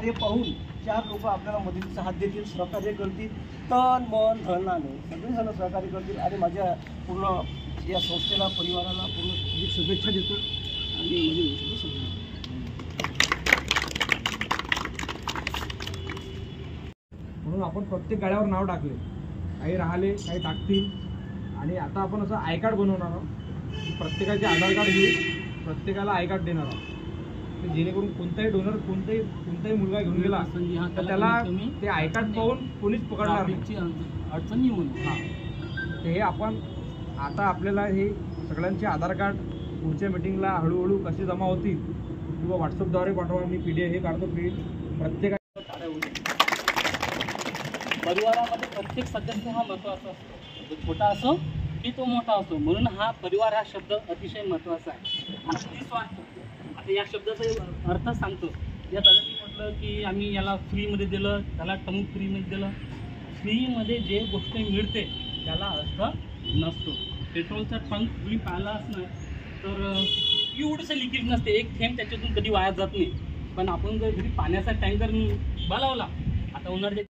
कार्य पाहून 4 लोक आपल्याला मदतीचा हात देतील, सहकार्य करतील, तन मन धनाने सगळेजण सहकार्य करतील आणि माझ्या पूर्ण या संस्थेला परिवाराला पूर्ण शुभेच्छा देतो आणि म्हणजे म्हणून आपण प्रत्येक गाड्यावर नाव टाकले, काही राहिले काही टाकतील आणि आता आपण असं आय कार्ड बनवणार आहोत. प्रत्येकाचे आधार कार्ड घेऊन प्रत्येकाला आय कार्ड देणार आहोत, जेणेकरून कोणताही डोनर कोणताही मुलगा घेऊन गेला तर त्याला ते आय कार्ड पाहून कोणीच पकडणार नाही, अडचणी म्हणून. तर हे आपण आता आपल्याला हे सगळ्यांचे आधार कार्ड पुढच्या मीटिंगला हळूहळू कसे जमा होतील किंवा व्हॉट्सअपद्वारे पाठवा, मी PDF हे काढतो प्रत्येका परिवारामध्ये प्रत्येक सदस्य हा महत्त्वाचा असतो, तो छोटा असो की तो मोठा असो. म्हणून हा परिवार हा शब्द अतिशय महत्त्वाचा आहे. आता या शब्दाचा अर्थ सांगतो. या दादांनी म्हटलं की आम्ही याला फ्रीमध्ये दिलं, त्याला टर्म फ्रीमध्ये दिलं. फ्रीमध्ये जे गोष्ट मिळते त्याला अर्थ नसतो. पेट्रोलचा टंक तुम्ही पाहिला असणार तर एवढंसं लिकेज नसते, एक थेंब त्याच्यातून कधी वाया जात नाही. पण आपण जर घरी पाण्याचा टँकर बनवला, आता उन्हाळ्याच्या